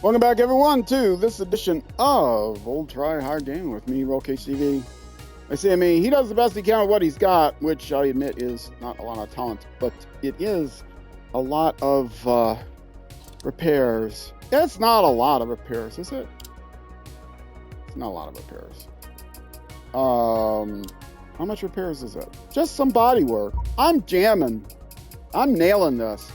Welcome back, everyone, to this edition of Old Try Hard Gaming with me, RollCageTV. He does the best he can with what he's got, which I admit is not a lot of talent, but it is a lot of repairs. It's not a lot of repairs, is it? It's not a lot of repairs. How much repairs is it? Just some body work. I'm jamming. I'm nailing this.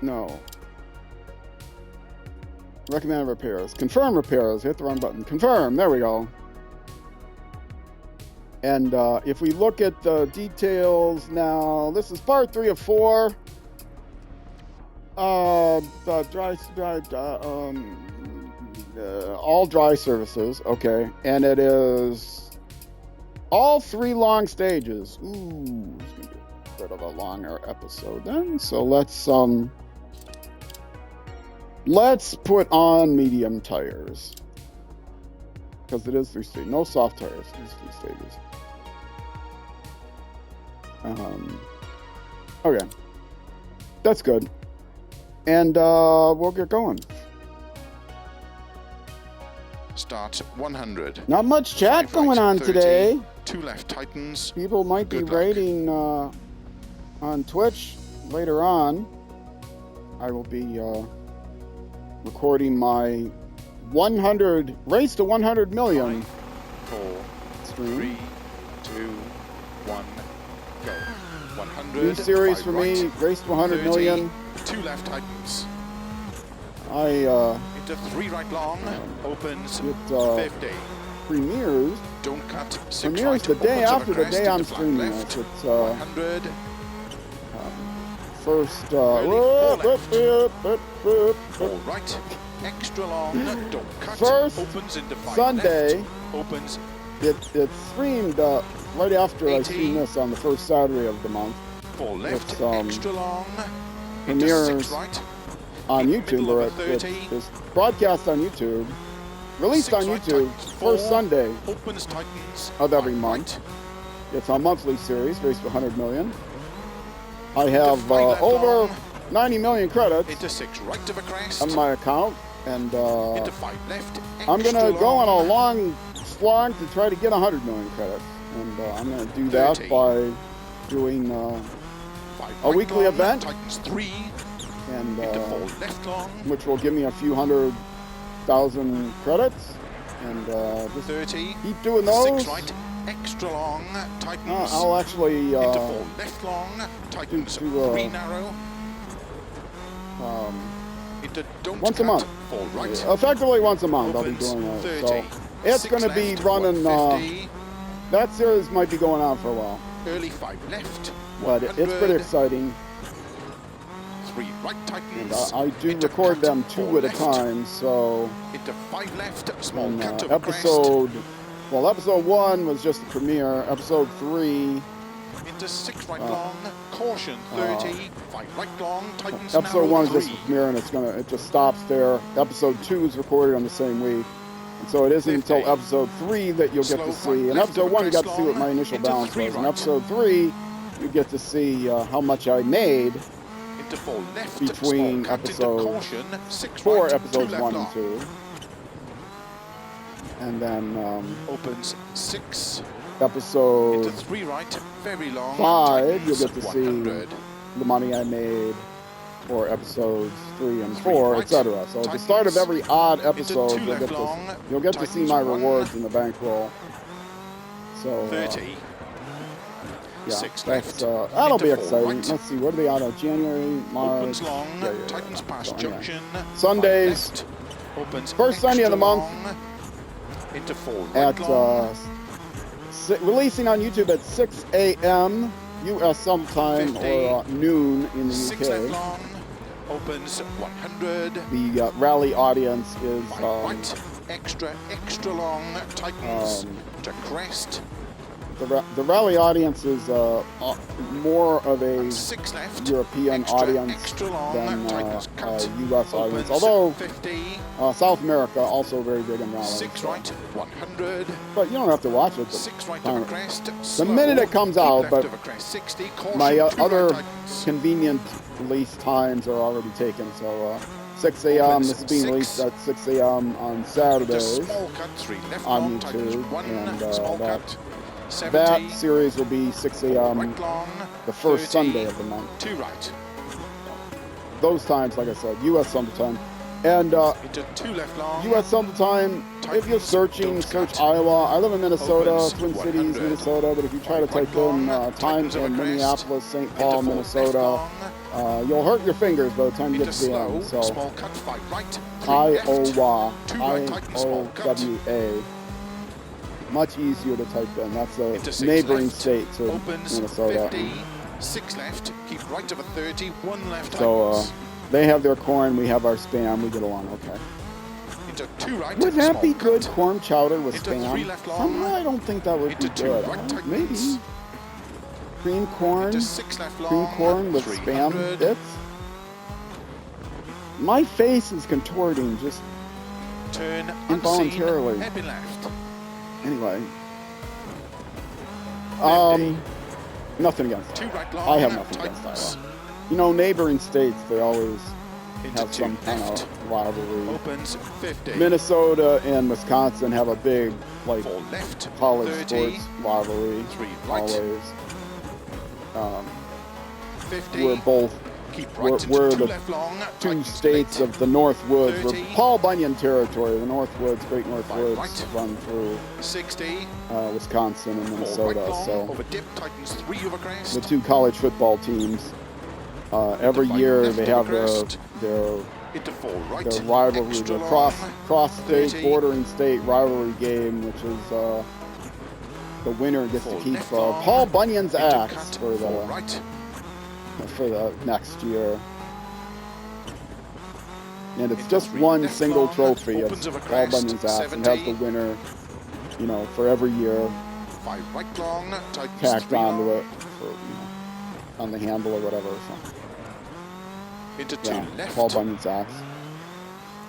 No. Recommended repairs. Confirm repairs. Hit the wrong button. Confirm. There we go. And if we look at the details now, this is part 3 of 4. All dry services. Okay. And it is all 3 long stages. Ooh, it's going to be a bit of a longer episode then. So let's put on medium tires, because it is 3 stages. No soft tires. It's 3 stages. Okay, that's good. And we'll get going. Start 100. Not much chat going on 30, today. 2 left Titans. People might be raiding on Twitch later on. I will be recording my 100 race to 100 million. 5, 4, stream. 3, 2, 1, go. 100. New series 5 for right, me, race to 100 30, million. 2 left Titans. Into 3 right long. Opens it 50. premieres. Don't cut. 6 Premieres right. the day Opens after the crest day into I'm flat streaming left. this. It's 100. first. All right. Extra long. Don't cut. First opens into 5 Sunday. left. Opens. It's streamed right after 80. I stream this on the first Saturday of the month. 4 left. It's, Extra long. Into premieres 6 right. on Middle YouTube, of or a it 30. is broadcast on YouTube, released 6 on right, YouTube, Titans, first 4. Sunday Opens Titans. of every 5 month. right. It's a monthly series, race to 100 million. I have 5 left over long. 90 million credits Into 6 right of a crest. on my account, and Into 5 left. I'm Extra gonna go on a long. long slog to try to get 100 million credits, and I'm gonna do that 30. by doing 5 a right weekly long. event. Titans 3. and Into 4 left long. which will give me a few 100,000 credits, and just 30. keep doing those. 6 right. Extra long. Titans. I'll actually into 4 left long. Titans do, 3 narrow. Into don't once a cut. month. 4 right. Effectively once a month I'll be Opens doing it. 30. So it's 6 going to be left, running, 150. that series might be going on for a while, Early 5 left. but it's 100. pretty exciting, 3 right and Titans. I do Into record cut, them 4 2 at a left. time, so Into 5 left. Small when, cut over episode 1 was just the premiere, episode 3, crest. Into 6 right long. Caution 30. 5 right long. Titans episode narrow 1 is 3. just the premiere, and it just stops there. Episode 2 is recorded on the same week. And so it isn't until 50. episode 3 that you'll get Slow to right see. In left episode of 1, you got to crest see what my long. initial Into balance 3 was. In right. episode 3, you get to see how much I made Into 4 left. between Small cut into episodes caution. 6 for right. episodes 2 left 1 long. and 2. And then Opens 6. episode Into 3 right. Very long. 5, you'll Titans get to see 100. the money I made for episodes 3 and 3 4, right. etc. So at the start of every odd episode, Into 2 left long. you'll get to see Titans my 1. rewards in the bankroll. So 30. yeah, 6 that's, left. that'll be Into 4 exciting. right. Let's see, what are they out of? January, March? Opens long. Yeah. Titans past So anyway. junction. Sundays. 5 left. Opens First Sunday of the extra month. long. Into 4 right At long. releasing on YouTube at 6 a.m. U.S. sometime 50. or noon in the 6 left UK. long. Opens 100. The rally audience is 5 right. Extra long. Titans to crest. the rally audience is more of a 6 left. European Extra, audience extra long. than Titans cut. U.S. audience. Opens Although 50. South America also very big in rallies. 6 right. 100. But you don't have to watch it. 6 right of a crest. The minute it comes out, but left of a crest. 60. Caution, my 2 other right Titans. convenient release times are already taken. So 6 a.m. This is being released at 6 a.m. on Saturdays on YouTube, and that series will be 6 a.m. the first Sunday of the month. Those times, like I said, U.S. Summer Time. And U.S. Summer Time, if you're searching, search Iowa. I live in Minnesota, Twin Cities, Minnesota, but if you try to type in time in Minneapolis, St. Paul, Minnesota, you'll hurt your fingers by the time you get to the end. So, Iowa, I-O-W-A. Much easier to type in. That's a neighboring state to Minnesota. 6 left, keep right of a 30, 1 left. So, they have their corn, we have our Spam, we get along okay. Into 2 right. Would that be good, corn chowder with Into Spam? 3 left long. Somehow I don't think that would be good. Right, maybe. Cream corn, into 6 left long. cream corn with Spam bits. My face is contorting just Turn involuntarily. Happy left. Anyway. Nothing against 2 right long. I have nothing against Iowa. You know, neighboring states, they always have some kind of rivalry. Opens 50. Minnesota and Wisconsin have a big, like, left, college 30, sports rivalry. 3 right. Always. 50. We're both, Keep right we're into 2 the left long. two states of the North Woods. 30. We're Paul Bunyan territory. The North Woods, Great North 5 Woods, right. run through 60. Wisconsin and 4 Minnesota. right long. So Over dip, tightens 3 over crest. the two college football teams, every year they have their Into 4 right. their rivalry, Extra their long. cross-state, 30. bordering state rivalry game, which is the winner gets to 4 keep left long. Paul Bunyan's Into axe cut, for 4 the right. Next year. And it's Into just 3 one left single long. trophy. Opens It's over Paul crest, Bunyan's axe, and has the 70. winner, you know, for every year 5 right long. Tightens tacked 3 onto long. it, for, you know, on the handle or whatever. So, Into 2 yeah, left. Paul Bunyan's axe.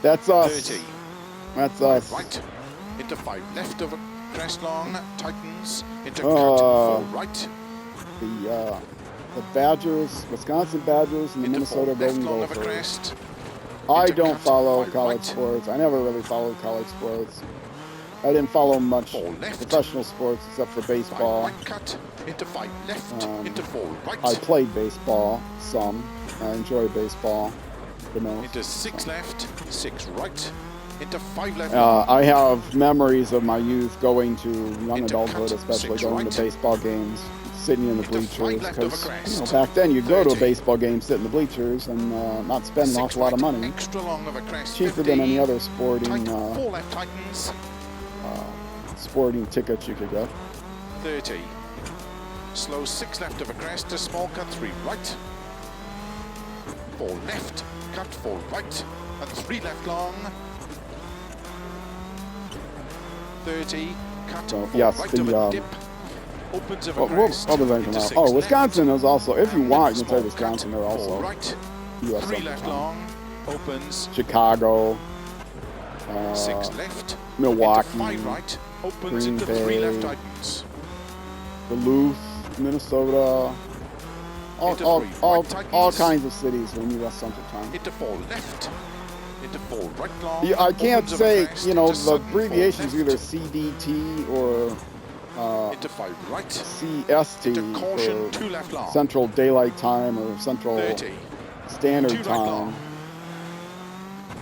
That's us. 30. That's 5 us. right. Into 5 left over crest long. Tightens. Into cut. 4 right. The Badgers, Wisconsin Badgers, and the Into 4 Minnesota left Golden long over Gophers. crest. I Into don't cut, follow 5 college right. sports. I never really followed college sports. I didn't follow much 4 left. professional sports except for 5 baseball. right cut. Into 5 left. Into 4 right. I played baseball some. I enjoy baseball the most. Into 6 left. 6 right. Into 5 left. I have memories of my youth going to young Into adulthood, cut, especially 6 going right. to baseball games, sitting in the Into 5 bleachers. left over Because crest. back then you'd go to a 30. baseball game, sit in the bleachers, and not spend an 6 awful lot of right. money. Extra long over crest. Cheaper 50. than any other sporting Tight, 4 left tightens. sporting tickets you could get. 30. Slow 6 left over crest. A small cut 3 right. 4 left. Cut 4 right. And 3 left long. 30. Cut So, 4 yes, right the, over dip. Opens over What crest. was I Into talking 6 about? Oh, left. Wisconsin is also, if you And want, you can small say Wisconsin, cut, they're 4 also right. U.S. 3 Summer left Time. long. Opens. Chicago, 6 left. Milwaukee, Into 5 right. Opens Green into 3 left Bay. tightens. Duluth, Minnesota, Into 3 all right tightens. kinds of cities are in U.S. Summer Time. Into 4 left. Into 4 right long. Yeah, I can't Opens over say, crest. you know, Into the sudden 4 abbreviations left. either CDT or Into 5 right. CST Into caution, for 2 left long. Central Daylight Time or Central 30. Standard 2 right Time. long.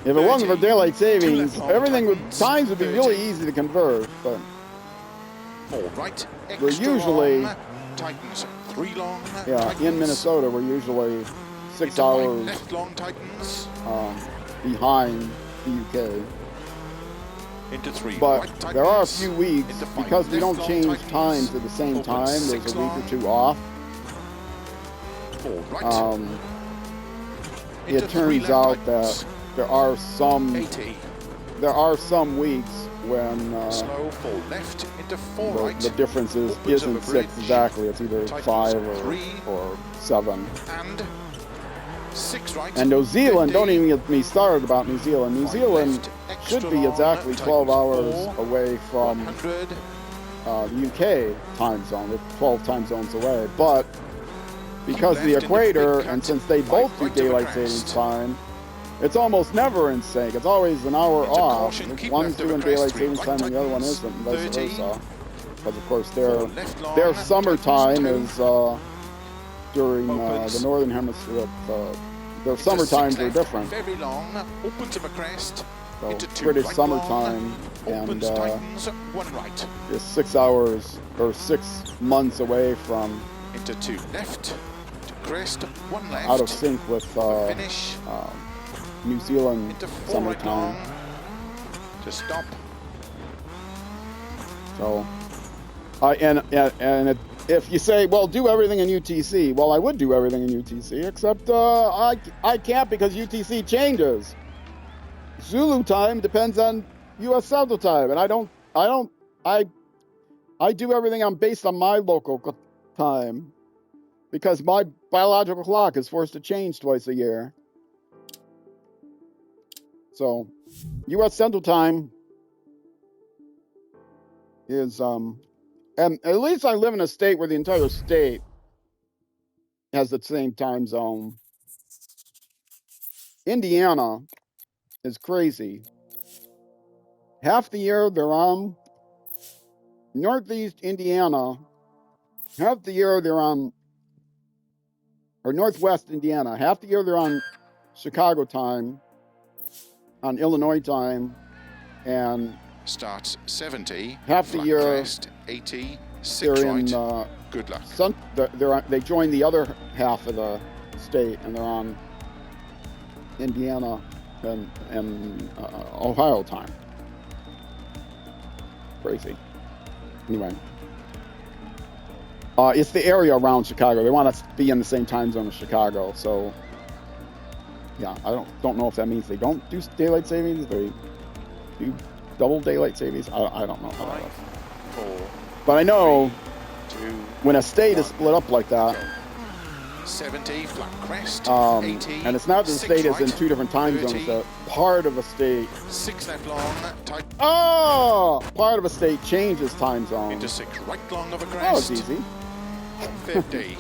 If it wasn't for 30. daylight 2 savings, left long everything would tightens. times would be really 30. easy to convert. But 4 right. We're Extra usually- long. Tightens. 3 long. yeah, Tightens. in Minnesota, we're usually 6 Into 5 hours left long tightens. behind the UK. Into 3 But right tightens. there are a few weeks, Into 5 because we left don't long change tightens. times at the same Opens time, 6 there's a week or long. 2 off. 4 right. It Into 3 turns left out tightens. that there are some 80. weeks when Slow 4 left. Into 4 the, right. the difference Opens isn't over 6 bridge. exactly. It's either Tightens 5 3. or 7. And 6 right. And New Zealand, 50. don't even get me started about New Zealand. New 5 Zealand left, extra should be long, exactly 12 tightens hours 4, away from 100. the UK time zone. They're 12 time zones away. But because of the left into equator, big cut, and since they 5 both do right of a daylight crest. savings time, it's almost never in sync. It's always an hour Into off. caution, If keep one's left of a doing crest, daylight 3 savings right time and the other one tightens, isn't, and vice 30. versa. Because of course 4 left long, their summertime tightens, is during the opens. northern hemisphere. Their Into summer 6 times are left, different. very long, opens of a crest, So into 2 British right summertime long, and opens, tightens, 1 right, is 6 hours or 6 months away from into 2 left, to crest, 1 left, out of sync with finish, New Zealand into 4 right long, summertime. to stop, So, if you say, well, do everything in UTC, well, I would do everything in UTC, except I can't because UTC changes. Zulu time depends on U.S. Central Time, and I do everything based on my local time because my biological clock is forced to change twice a year. So, U.S. Central Time is and at least I live in a state where the entire state has the same time zone. Indiana is crazy. Half the year they're on Northeast Indiana. Half the year they're on, or Northwest Indiana. Half the year they're on Chicago time, on Illinois time, and starts 70, half the flat year crest, 80, 6 they're right, in good luck. they join the other half of the state and they're on Indiana and Ohio time. Crazy. Anyway, it's the area around Chicago. They want us to be in the same time zone as Chicago. So, yeah, I don't know if that means they don't do daylight savings. They do double daylight savings. I don't know. 5, 4, but I know 2, when a state 1, is split up like that, 70, flat crest, 80, and it's not that the 6 state is in right, 2 different time 30, zones. That part of a state, 6 left long, tight, part of a state changes time zone. into 6 right long of a Oh, crest, it's easy. 50,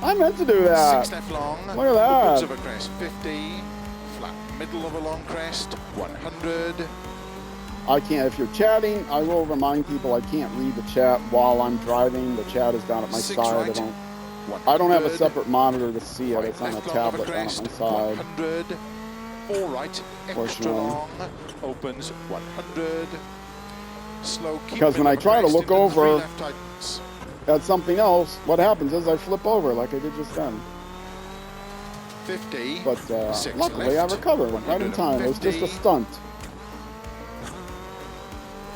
I meant to do that. 6 left long, Look at that. opens of a crest, 50, flat middle of a long crest, 100, I can't, if you're chatting, I will remind people I can't read the chat while I'm driving. The chat is down at my 6 side. right, I don't have a 100, separate monitor to see it. 5 It's on a left long of a tablet down at crest, my side. 100, 4 right, extra Fortunately. long, opens, 100, slow, keep Because when middle I of a try to crest, look into 3 over left tightens, at something else, what happens is I flip over like I did just then. 50, But 6 luckily left, I recovered right in time. It was just a 150, stunt.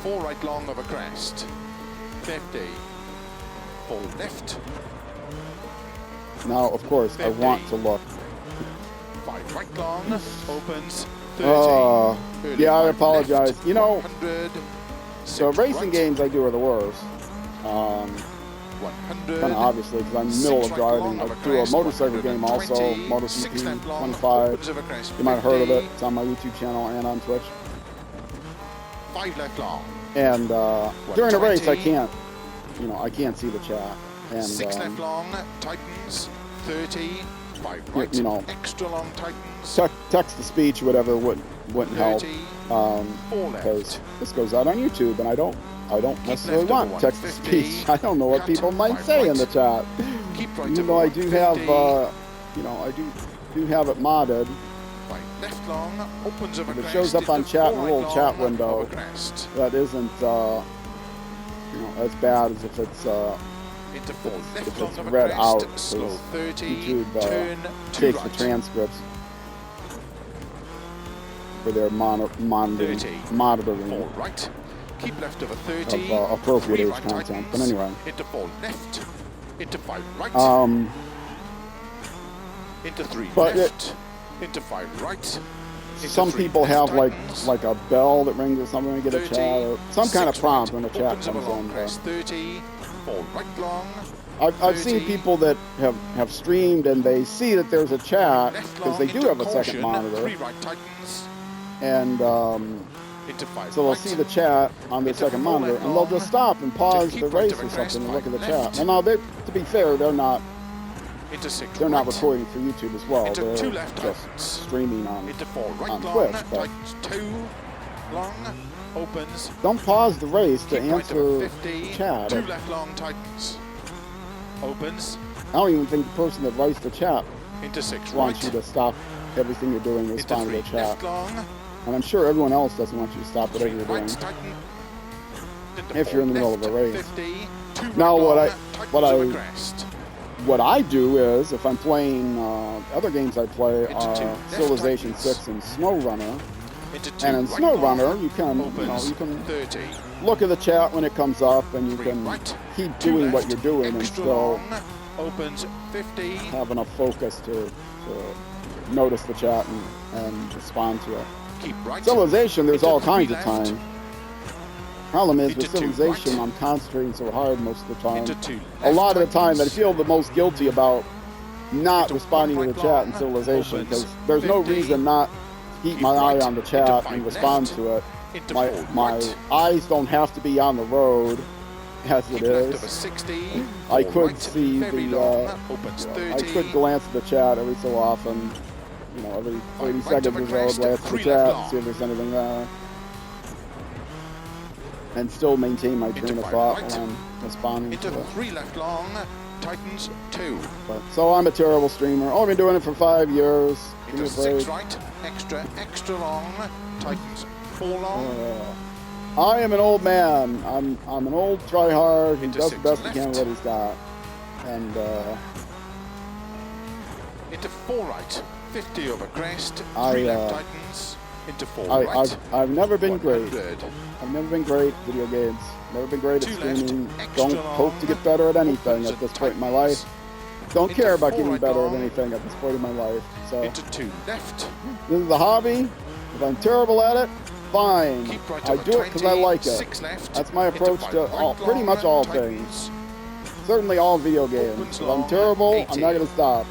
4 right long of a crest, 50, 4 left, Now, of course, I 50. want to look. 5 right long, opens, 30, early Yeah, I 5 apologize. left, You know, 100, so 6 racing right, games I do are the worst. 100, Kind of obviously because I'm in the 6 middle of right driving. long of I a do a crest, motorcycle game also, 120, 6 MotoGP left long, 25. opens of a crest, You might have heard of it. 50, It's on my YouTube channel and on Twitch. 5 left long, And during a race, I 120, can't, I can't see the chat. And 6 left long, tightens, 30, 5 right, you know, extra long tightens, text to speech, whatever wouldn't help. 30, 4 Because left, this goes out on YouTube, and I don't necessarily left over want text to 150, speech. I don't know what cut, people might 5 say in right, the chat. keep right Even over though I do have, 150, I do have it modded. 5 left long, opens of a If it crest, shows up on into chat 4 in a right little chat long window, of a crest, that isn't, as bad as if it's into 4 left if long it's of a read crest, out, slow because 30, YouTube turn 2 takes right, the transcripts for their monitoring 30, 4 right, keep left over 30, of appropriate 3 age right content. But tightens, anyway, into 4 left, into 5 right, into 3 but left, into 5 right, into some 3 people left have tightens, like a bell that rings or something to get a 30, chat or some kind of 6 prompt right, when the chat opens of a comes long in. crest, 30, 4 right long, I've seen 30, people that have streamed and they see that there's a chat left because long, they do into have a second caution, monitor, 3 right tightens, and into 5 so they'll right, see the chat on their into second 4 monitor left and they'll just long, stop and pause keep the right race of a or crest, something and look at the 5 chat. left, And now, to be fair, they're not Into 6 they're not right. recording for YouTube as well. Into They're 2 left, just tightens. streaming on Into 4 right on long, Twitch. But tightens 2 long, opens. don't pause the race to Keep right answer over 50, chat. 2 left long, tightens. Opens. I don't even think the person that writes the chat Into 6 wants right. you to stop everything you're doing and Into respond to 3 their chat. left long. And I'm sure everyone else doesn't want you to stop 3 whatever you're right, doing. tighten. Into If you're in the 4 middle of a left, race. 50, 2 right Now, long, tightens over what crest. what I do is, if I'm playing other games I play, Into 2 left, Civilization tightens. 6 and SnowRunner, Into 2 and in right SnowRunner long, you can opens. you can 30. look at the chat when it comes up, and you 3 can right, keep 2 doing what left, you're doing and extra still long, opens 50. have enough focus to notice the chat and respond to it. Keep right. Civilization, there's Into all 3 kinds of left. time. Problem is, with Into 2 Civilization, right. I'm concentrating so hard most of the time. Into 2 A left, lot of the time, I tightens. feel the most guilty about not Into responding to 1 the right chat in long, Civilization, opens because there's no 50. reason not to keep Keep my right. eye on the Into chat 5 and respond left. to it. Into My 4 my right. eyes don't have to be on the road as it Keep left over is. 60. I 4 could right, see very the long, opens I 30. could glance at the chat every so often. You know, every 30 right seconds over or so, crest, glance at the 3 chat, left long. see if there's anything there, and still maintain my train Into of 5 thought right. while I'm responding Into to it. 3 left long, tightens 2. But, so I'm a terrible streamer. I've been doing it for 5 years. Give me Into a break. 6 right, extra long, tightens 4 long. I am an old man. I'm an old try-hard who Into does the 6 best he can with left. what he's got. And Into 4 right, 50 over crest, 3 I, left tightens, into 4 right, I've never been great. 100. I've never been great at video games. Never been great at 2 left, streaming. extra Don't hope to get better at anything opens at and this point in my tightens. life. Don't Into care about 4 getting right better at long. anything at this point in my life. So Into 2 left, this is a hobby. If I'm terrible at it, fine. keep right I over do it because I 20, like it. 6 left, That's my into approach 5 to right pretty long, much all tightens. things. Certainly all video games. Opens If long, I'm terrible, 80. I'm not going to stop.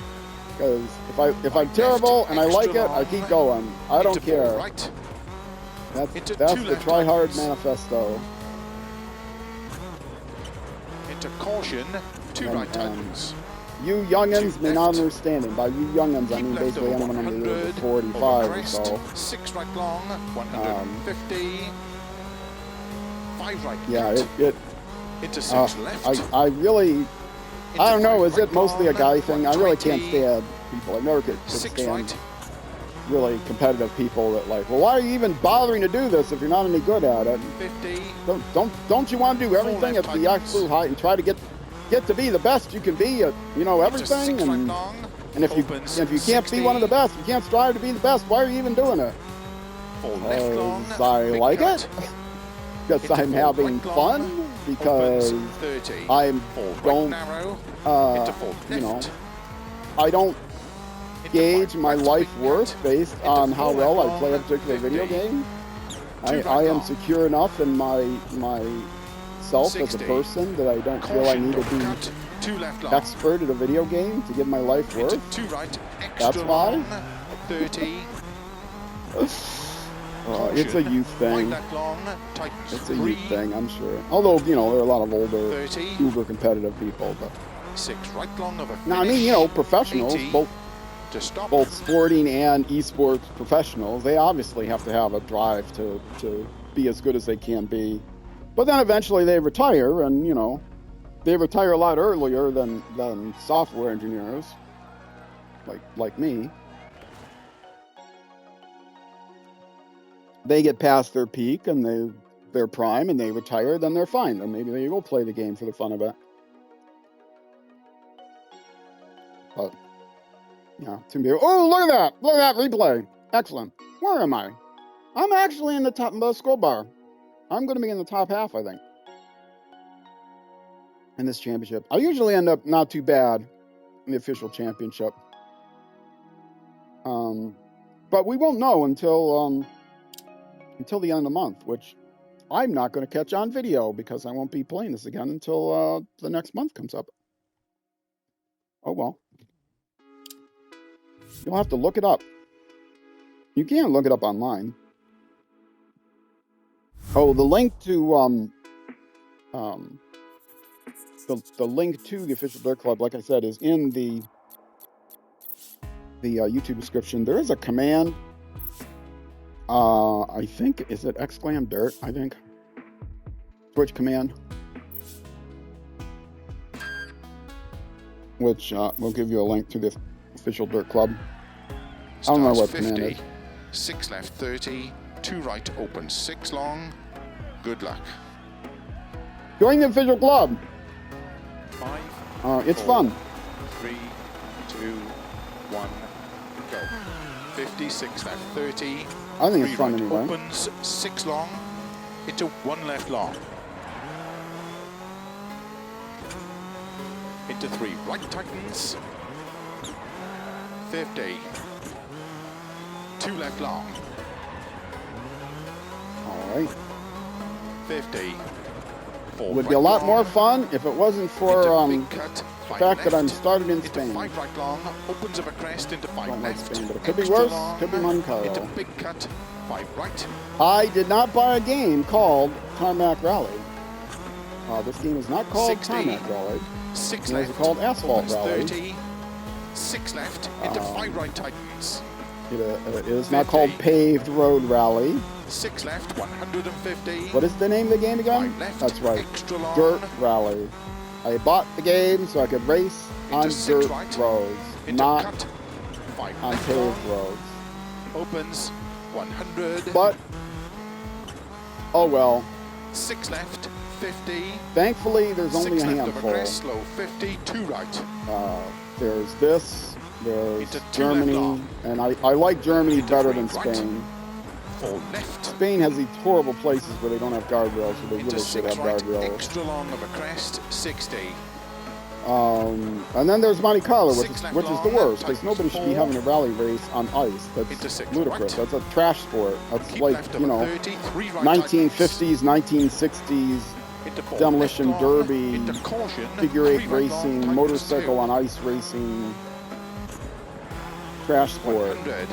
Because if I'm Left, terrible and I like it, extra I keep long, going. I don't into 4 care. right, into That's 2 the left try hard tightens. manifesto. Into caution, 2 And, right tightens. You youngins 2 may not left. understand it. By you youngins, I Keep mean left basically over anyone under the age 100, of 45 over or crest, so. 6 right long, 150, 5 right Yeah, cut, it into 6 left, I really, into I don't know, 5 is it right mostly a long, guy thing? I really can't 120, stand people. I never could 6 stand right, really competitive people that like, well, why are you even bothering to do this if you're not any good at it? 50, Don't you want to do everything at left the tightens. absolute height and try to get to be the best you can be at, you know, into everything? 6 right And long, if you opens can't be one of the 60, best, you can't strive to be the best, why are you even doing it? 4 left long, Because I big like cut, it, because into I'm 4 having right long, fun, because opens 30, I 4 right don't, narrow, into 4 you know, left, I don't into gauge 5 my right life big worth cut, based into on how 4 well right I play a long, particular video 50, game. 2 right I am long, secure enough in myself as a 60, person that I don't feel I caution, need to don't be cut, 2 left long, expert at a video game to give my life into worth. 2 right, That's extra why. long, 30, It's a caution, youth 5 thing. left long, tightens It's a 3, youth thing, I'm sure. Although, you know, there are a lot of older, 30, uber competitive people. But 6 right long of a finish, no, I mean, you know, professionals, 80, to stop, both sporting and esports professionals, they obviously have to have a drive to be as good as they can be. But then eventually they retire, and, you know, they retire a lot earlier than software engineers, like me. They get past their peak and their prime, and they retire, then they're fine. Then maybe they go play the game for the fun of it. But yeah, too many. Oh, look at that! Look at that replay! Excellent. Where am I? I'm actually in the top of the score bar. I'm going to be in the top half, I think, in this championship. I usually end up not too bad in the official championship. But we won't know until the end of the month, which I'm not going to catch on video because I won't be playing this again until the next month comes up. Oh well. You'll have to look it up. You can look it up online. Oh, the link to the link to the official Dirt Club, like I said, is in the the YouTube description, there is a command. I think, is it exclam dirt? I think. Switch command. Which will give you a link to the official Dirt Club. I don't know what 50, command is. 6 left 30, 2 right open 6 long. Good luck. Join the official club. 5. It's 4, fun. 3, 2, 1, go. 56 left 30. I think it's 3 fun right anyway. opens 6 long. Into 1 left long. Into 3 right tightens. 50. 2 left long. All right. 50. 4 Would right be a lot long. more fun if it wasn't for Into big cut, the 5 fact that I'm left. started in Into Spain. 5 right long, opens of a crest into 5 Don't like left. Spain, but it could be Extra worse. long, Could be Monte Carlo. into big cut, 5 right. I did not buy a game called Tarmac Rally. This game is not called 60. Tarmac Rally. 6 It left. is called Asphalt opens Rally. 30. 6 left into 5 right tightens. It is not called 50. Paved Road Rally. 6 left, 150. What is the name of the game again? 5 left, That's right. extra long. Dirt Rally. I bought the game so I could race on Into 6 dirt right. roads, Into not cut, 5 on left paved long. roads. Opens 100. But, oh well. 6 left, 50. Thankfully, there's only 6 a left of a handful. crest, slow 50, 2 right. There's this, there's Into 2 left Germany, long. and I like Germany Into better 3 than right. Spain. 4 left. Spain has these horrible places where they don't have guardrails, so they Into really should 6 have right, guardrails. extra long of a crest, 60. And then there's Monte Carlo, which 6 is left the long, worst, because tightens nobody should be 4. having a rally race on ice. Into That's 6 ludicrous. right. That's a trash sport. That's Keep like, left of you a know, 30, 3 right 1950s, 1960s, into 4 demolition left long, derby, into caution, figure 3 eight right racing, long, motorcycle 2. on ice racing, trash sport. 100,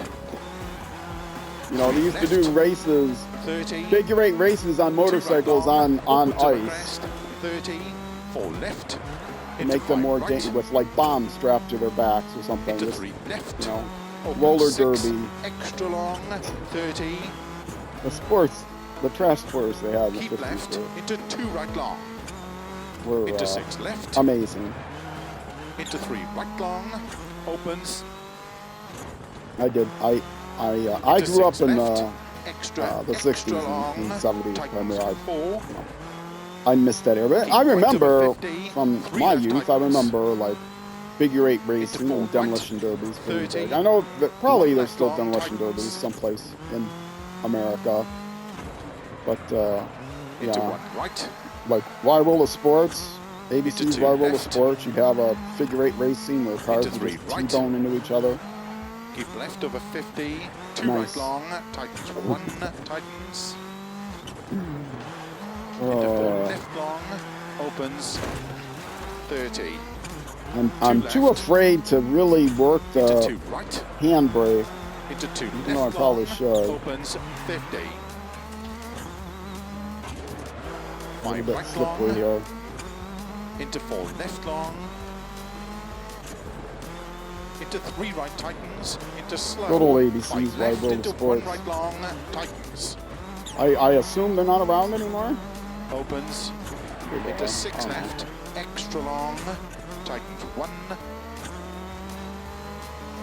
You know, they used to do races, 30, figure eight races on 2 right motorcycles long, on opens of a ice. crest, 30, 4 left, To into make them 5 more right, dangerous, with like bombs strapped to their backs or something. into Just, 3 left, you know, opens roller 6, derby. extra long, 30, the sports, the trash sports they had in the keep 50s left, into 2 right long, were into 6 left, amazing. into 3 right long, opens, I did. I into grew up 6 in left, the extra, 60s extra long, and 70s. I tightens mean, 4, I missed that era. But keep I right of a remember 50, from 3 my left youth, I tightens, remember like figure eight racing 4 and demolition derbies. being 30, big. I know that probably 1 there's left still long demolition tightens. derbies someplace in America. But into yeah, 1 right, like Why Roll of Sports, ABC's Into 2 Why Roll of left. Sports, you'd have a figure eight racing where cars Into would 3 just right. T-bone into each other. keep left over 50, 2 Nice. right long, tightens 1, tightens, into 4 Uh, left long, opens, 30, I'm too left. afraid to really work into the 2 right, handbrake. into 2 left though I long, probably should. opens, 50, A little 5 bit right slippery long, here. into 4 left long, into 3 right tightens, into slow, Good old ABC's 5 Wide left, World of into 1 Sports. right long, tightens, I assume they're not around anymore? opens, into 6 left, extra long, tightens 1,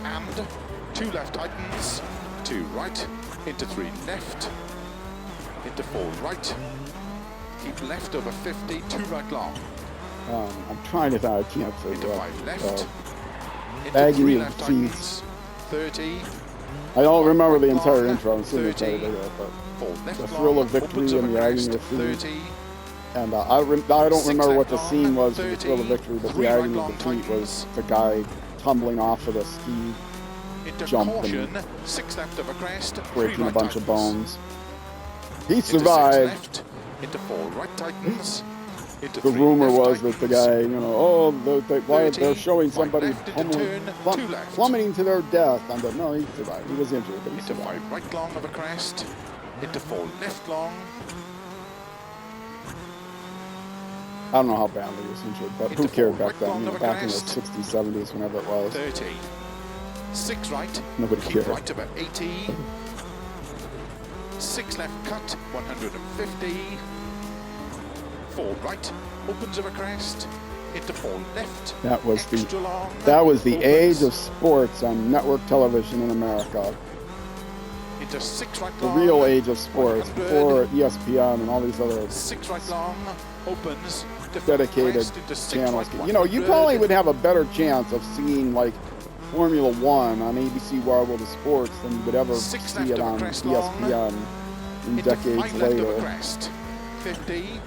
and 2 left tightens, 2 right, into 3 left, into 4 right, keep left over 50, 2 right long, I'm trying to think, I can't into figure 5 left, out. into agony 3 of left defeat. tightens, 30, I don't remember the entire long, intro. I'm assuming 30, it's over there, but 4 left the long, thrill of victory opens and of a the agony crest, of defeat. 30, And I don't 6 remember what left the long, scene was for the 30, thrill of victory, but 3 the right agony long of defeat tightens, was the guy tumbling off of the ski, into jump caution, and 6 left of a crest, 3 breaking a right bunch of tightens, bones. He into 6 survived. left, into 4 right tightens, into The 3 rumor left was that the tightens, guy, oh, why 30, they're showing 5 somebody left into turn, 2 left. plummeting to their death. And no, he survived. He was injured, but he into survived. 5 right long of a crest, into 4 left long, I don't know how badly he was injured, but Into who cared 4 back right then? long You know, of a back in the crest. 60s, 70s, whenever it was. 30, 6 right, Nobody keep cares. right about 80. 6 left cut, 150. 4 right, opens of a crest, into 4 left. That was extra long, the opens, age of sports on network television in America. Into 6 right The long, real age of sports 100. before ESPN and all these other 6 right long, opens, to dedicated crest, into 6 channels. right, You know, you 100. probably would have a better chance of seeing like Formula One on ABC World of Sports than you would ever 6 see left it of a on crest long, ESPN in into decades 5 left of a later. crest, 50.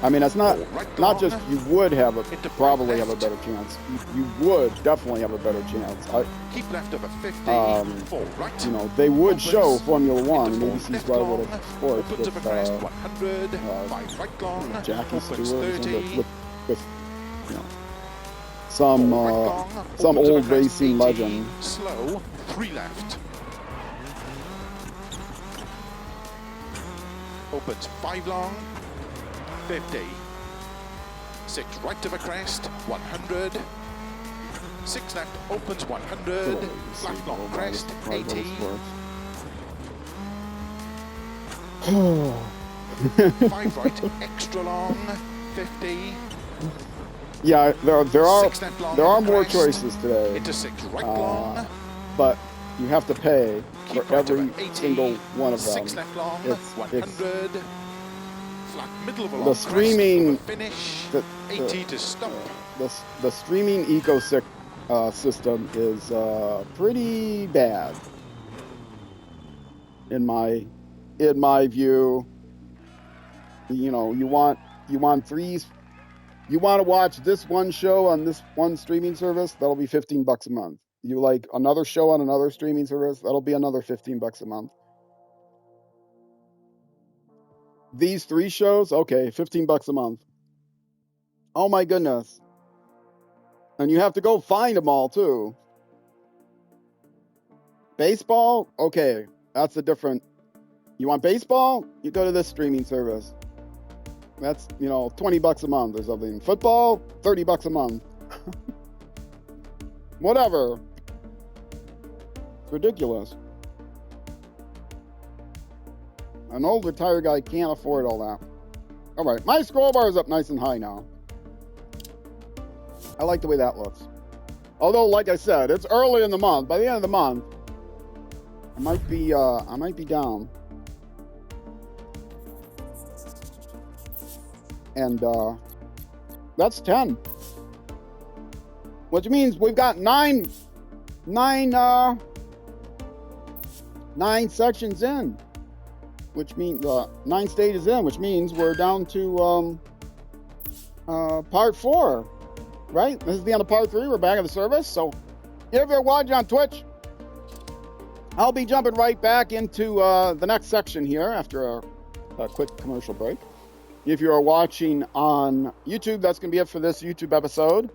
I mean, it's not 4 right not long, just you would have into probably have a left. better chance. You would definitely have a better chance. Keep left of a 50. 4 right. You know, they would opens, show Formula One into and 4 ABC's left World long, of Sports opens with of a crest, 100. 5 right long, Jackie opens Stewart 30. with you know some 4 right long, some opens of a old crest, racing 80. legend. Slow, 3 left. Opens 5 long, 50. 6 right of a crest, 100. 6 left, opens 100. Flat long crest, 80. 5 right, extra long, 50. Yeah, there are 6 left long more crest, choices today, into 6 right long. but you have to pay Keep for right every of 80. single one of them. 6 left long, It's 100. Flat middle of a the long streaming crest, finish, the, 80 to stop. the streaming ecosystem system is pretty bad in my view. You know, you want threes. You want to watch this one show on this one streaming service, that'll be $15 a month. You like another show on another streaming service, that'll be another $15 a month. These 3 shows, okay, $15 a month. Oh my goodness. And you have to go find them all too. Baseball, okay, that's a different. You want baseball? You go to this streaming service. That's, you know, $20 a month or something. Football, $30 a month. Whatever. It's ridiculous. An old retired guy can't afford all that. All right, my scroll bar is up nice and high now. I like the way that looks. Although, like I said, it's early in the month. By the end of the month, I might be down. And that's 10. Which means we've got nine sections in. Which means 9 stages in, which means we're down to part 4. Right? This is the end of part 3. We're back in the service. So if you're watching on Twitch, I'll be jumping right back into the next section here after a quick commercial break. If you're watching on YouTube, that's going to be it for this YouTube episode.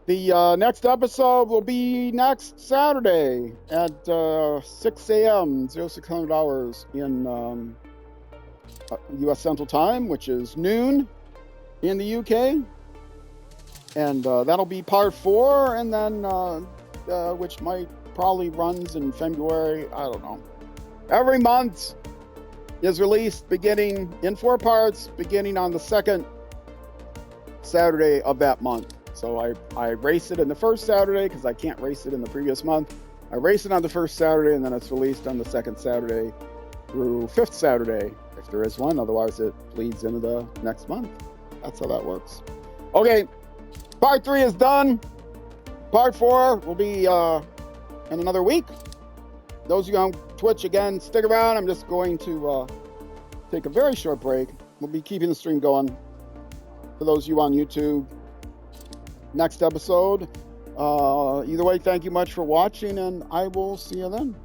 The next episode will be next Saturday at 6 a.m., 0600 hours in U.S. Central Time, which is noon in the UK. And that'll be part 4, and then which might probably runs in February. I don't know. Every month is released beginning in 4 parts, beginning on the second Saturday of that month. So I race it in the first Saturday because I can't race it in the previous month. I race it on the first Saturday, and then it's released on the second Saturday through 5th Saturday, if there is one. Otherwise, it bleeds into the next month. That's how that works. Okay. Part 3 is done. Part 4 will be in another week. Those of you on Twitch, again, stick around. I'm just going to take a very short break. We'll be keeping the stream going. For those of you on YouTube, next episode. Either way, thank you much for watching, and I will see you then.